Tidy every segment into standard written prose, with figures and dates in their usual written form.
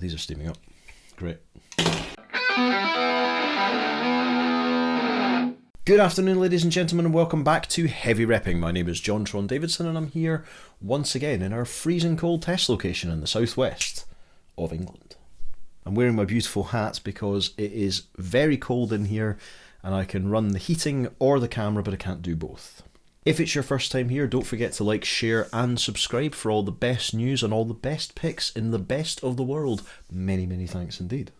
These are steaming up. Great. Good afternoon, ladies and gentlemen, and welcome back to Heavy Repping. My name is John Tron Davidson, and I'm here once again in our freezing cold test location in the southwest of England. I'm wearing my beautiful hat because it is very cold in here, and I can run the heating or the camera, but I can't do both. If it's your first time here, don't forget to like, share and subscribe for all the best news and all the best picks in the best of the world. Many, many thanks indeed.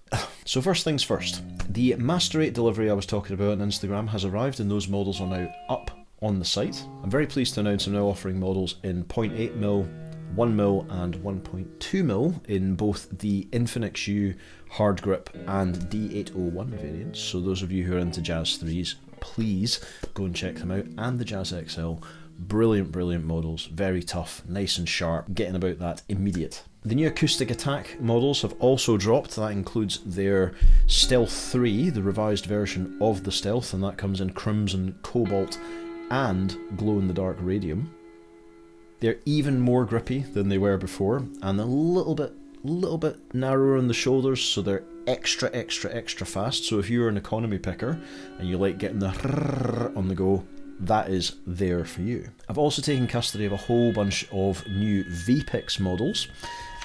So first things first, the Masterate Delivery I was talking about on Instagram has arrived and those models are now up on the site. I'm very pleased to announce I'm now offering models in 0.8mm, 1mm and 1.2mm in both the Infinix U hard grip and D801 variants. So those of you who are into Jazz 3s, please go and check them out. And the Jazz XL, brilliant, brilliant models, very tough, nice and sharp, getting about that immediate. The new Acoustic Attack models have also dropped. That includes their Stealth 3, the revised version of the Stealth, and that comes in Crimson, Cobalt and glow-in-the-dark Radium. They're even more grippy than they were before, and a little bit narrower on the shoulders, so they're extra fast. So if you're an economy picker and you like getting the on the go, that is there for you. I've also taken custody of a whole bunch of new Vpix models,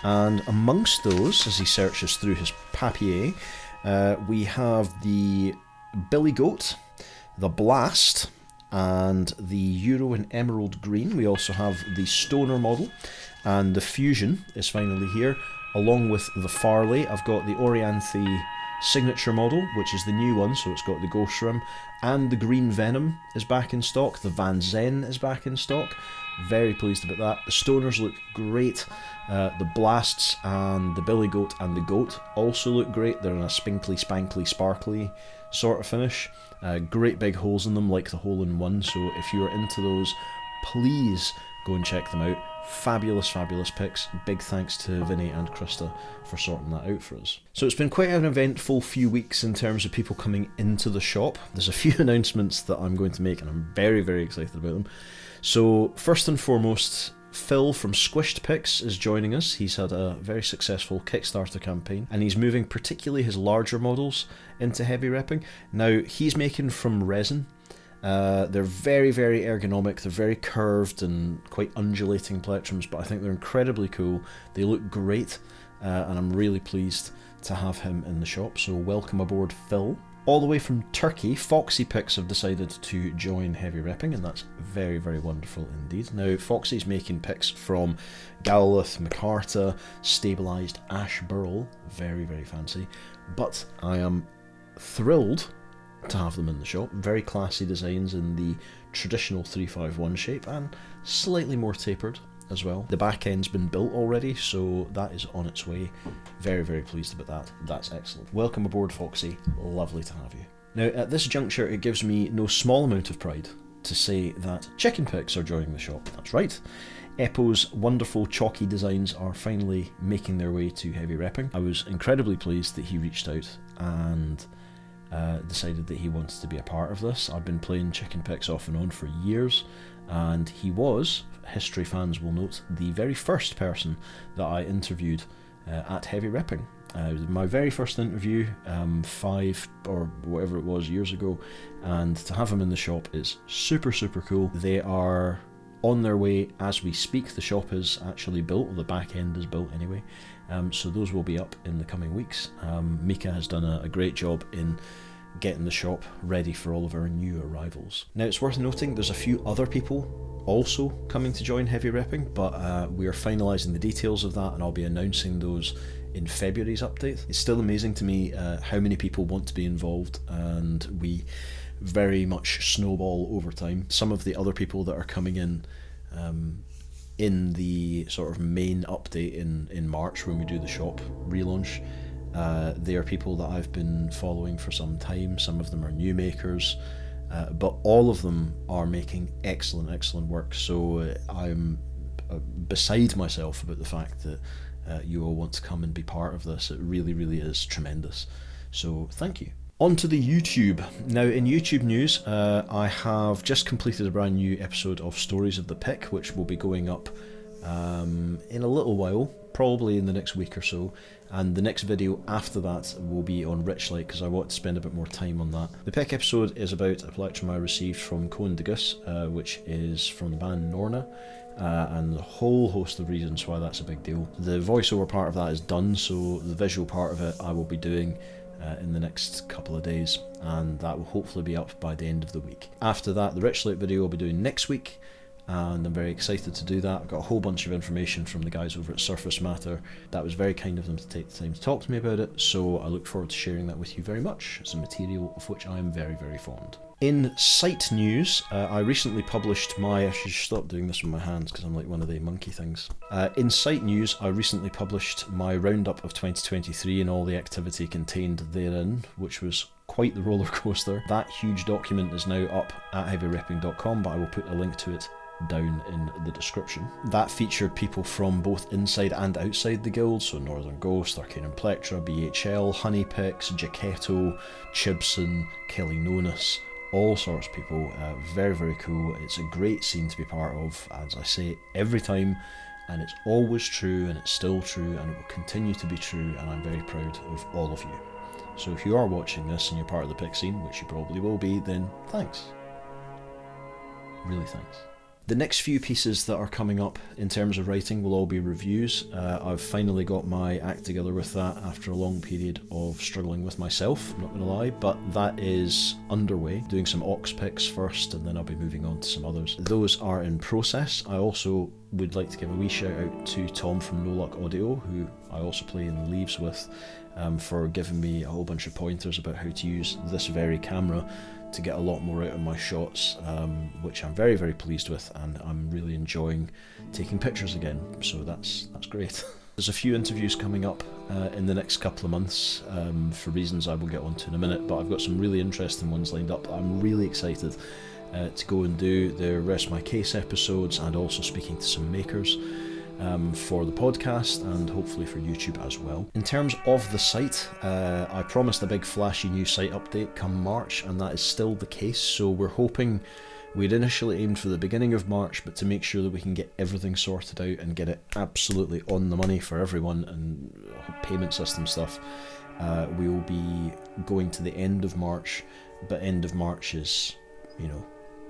and amongst those, as he searches through his papier, we have the Billy Goat, the Blast, and the Euro in Emerald Green. We also have the Stoner model, and the Fusion is finally here, along with the Farley. I've got the Orianthe Signature model, which is the new one, so it's got the Ghost Rim, and the Green Venom is back in stock. The Van Zen is back in stock. Very pleased about that. The Stoners look great. The Blasts and the Billy Goat and the Goat also look great. They're in a spinkly, spankly, sparkly sort of finish. Great big holes in them, like the hole-in-one, so if you're into those, please go and check them out. Fabulous, fabulous picks. Big thanks to Vinny and Krista for sorting that out for us. So it's been quite an eventful few weeks in terms of people coming into the shop. There's a few announcements that I'm going to make, and I'm very, very excited about them. So first and foremost, Phil from Squished Picks is joining us. He's had a very successful Kickstarter campaign, and he's moving particularly his larger models into heavy repping. Now, he's making from resin. They're very, very ergonomic, they're very curved and quite undulating plectrums, but I think they're incredibly cool. They look great, and I'm really pleased to have him in the shop, so welcome aboard, Phil. All the way from Turkey, Foxy Picks have decided to join heavy repping, and that's very, very wonderful indeed. Now, Foxy's making picks from Gowlith, Macarta, stabilised Ash Burl, very, very fancy, but I am thrilled to have them in the shop. Very classy designs in the traditional 351 shape and slightly more tapered as well. The back end's been built already, so that is on its way. Very, very pleased about that. That's excellent. Welcome aboard, Foxy. Lovely to have you. Now, at this juncture, it gives me no small amount of pride to say that Chicken Picks are joining the shop. That's right. Eppo's wonderful chalky designs are finally making their way to heavy repping. I was incredibly pleased that he reached out and decided that he wanted to be a part of this. I've been playing Chicken Picks off and on for years, and he was, history fans will note, the very first person that I interviewed at Heavy Repping. It was my very first interview 5 or whatever it was years ago, and to have him in the shop is super, super cool. They are on their way as we speak. The shop is actually built, or the back end is built anyway, so those will be up in the coming weeks. Mika has done a great job in getting the shop ready for all of our new arrivals. Now, it's worth noting there's a few other people also coming to join heavy repping, but we are finalising the details of that, and I'll be announcing those in February's update. It's still amazing to me how many people want to be involved, and we very much snowball over time. Some of the other people that are coming in the sort of main update in March when we do the shop relaunch, they are people that I've been following for some time. Some of them are new makers, but all of them are making excellent work, so I'm beside myself about the fact that you all want to come and be part of this. It really is tremendous, so thank you. On to the YouTube. Now, in YouTube news, I have just completed a brand new episode of Stories of the Pick, which will be going up in a little while, probably in the next week or so, and the next video after that will be on Richlight because I want to spend a bit more time on that. The pick episode is about a plectrum I received from Cohen de Gus, which is from the band Norna, and a whole host of reasons why that's a big deal. The voiceover part of that is done, so the visual part of it I will be doing in the next couple of days, and that will hopefully be up by the end of the week. After that, the Richlight video I'll be doing next week, and I'm very excited to do that. I've got a whole bunch of information from the guys over at Surface Matter. That was very kind of them to take the time to talk to me about it, so I look forward to sharing that with you very much. It's a material of which I am very, very fond. In site news, I recently published my... I should stop doing this with my hands because I'm like one of the monkey things. In site news, I recently published my roundup of 2023 and all the activity contained therein, which was quite the roller coaster. That huge document is now up at heavyrepping.com, but I will put a link to it down in the description. That featured people from both inside and outside the guild, so Northern Ghost, Arcanum Plectra, BHL, Honey Picks, Jacketto, Chibson, Kelly Nonus, all sorts of people. Very, very cool. It's a great scene to be part of, as I say every time, and it's always true, and it's still true, and it will continue to be true, and I'm very proud of all of you. So if you are watching this and you're part of the pick scene, which you probably will be, then thanks. Really thanks. The next few pieces that are coming up in terms of writing will all be reviews. I've finally got my act together with that after a long period of struggling with myself, I'm not going to lie, but that is underway. Doing some Ox picks first, and then I'll be moving on to some others. Those are in process. I also would like to give a wee shout out to Tom from No Luck Audio, who I also play in Leaves with, for giving me a whole bunch of pointers about how to use this very camera to get a lot more out of my shots, which I'm very, very pleased with, and I'm really enjoying taking pictures again, so that's great. There's a few interviews coming up in the next couple of months, for reasons I will get onto in a minute, but I've got some really interesting ones lined up. I'm really excited to go and do the Rest My Case episodes, and also speaking to some makers for the podcast, and hopefully for YouTube as well. In terms of the site, I promised a big flashy new site update come March, and that is still the case. So we're hoping, we'd initially aimed for the beginning of March, but to make sure that we can get everything sorted out and get it absolutely on the money for everyone, and payment system stuff, we will be going to the end of March, but end of March is, you know,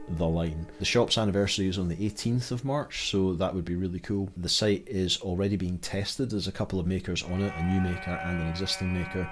the line. The shop's anniversary is on the 18th of March, so that would be really cool. The site is already being tested. There's a couple of makers on it, a new maker and an existing maker.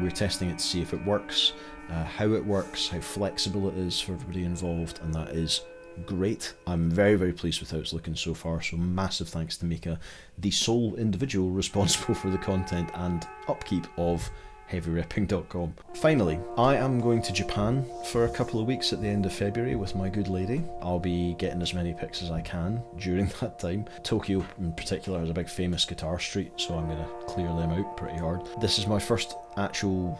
We're testing it to see if it works, how it works, how flexible it is for everybody involved, and that is great. I'm very, very pleased with how it's looking so far, so massive thanks to Mika, the sole individual responsible for the content and upkeep of heavyrepping.com. Finally, I am going to Japan for a couple of weeks at the end of February with my good lady. I'll be getting as many picks as I can during that time. Tokyo in particular has a big famous guitar street, so I'm going to clear them out pretty hard. This is my first actual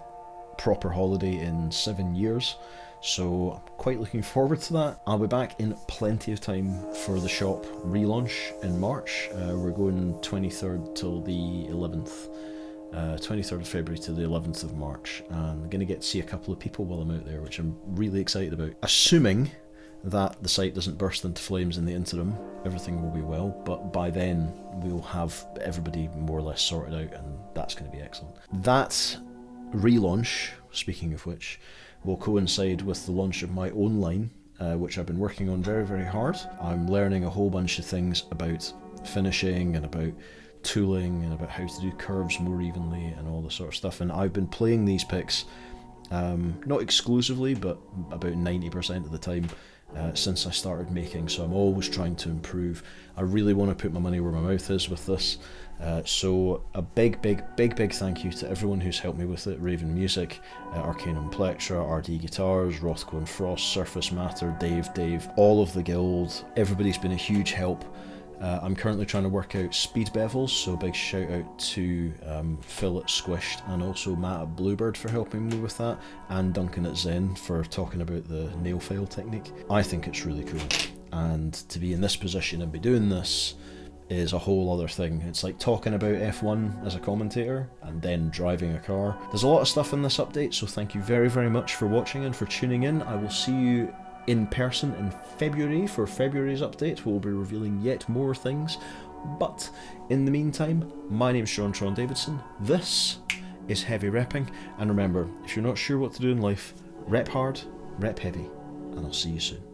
proper holiday in 7 years, so I'm quite looking forward to that. I'll be back in plenty of time for the shop relaunch in March. We're going 23rd till the 11th. 23rd of February to the 11th of March, and I'm going to get to see a couple of people while I'm out there, which I'm really excited about. Assuming that the site doesn't burst into flames in the interim, everything will be well, but by then we'll have everybody more or less sorted out, and that's going to be excellent. That relaunch, speaking of which, will coincide with the launch of my own line, which I've been working on very, very hard. I'm learning a whole bunch of things about finishing and about tooling and about how to do curves more evenly and all this sort of stuff, and I've been playing these picks not exclusively but about 90% of the time since I started making, so I'm always trying to improve. I really want to put my money where my mouth is with this, so a big thank you to everyone who's helped me with it: Raven Music, Arcanum Plectra, RD Guitars, Rothko and Frost, Surface Matter, Dave, all of the guild. Everybody's been a huge help. I'm currently trying to work out speed bevels, so a big shout out to Phil at Squished, and also Matt at Bluebird for helping me with that, and Duncan at Zen for talking about the nail file technique. I think it's really cool, and to be in this position and be doing this is a whole other thing. It's like talking about F1 as a commentator and then driving a car. There's a lot of stuff in this update, so thank you very, very much for watching and for tuning in. I will see you in person in February for February's update. We'll be revealing yet more things. But in the meantime, my name's Sean Tron Davidson. This is Heavy Repping. And remember, if you're not sure what to do in life, rep hard, rep heavy, and I'll see you soon.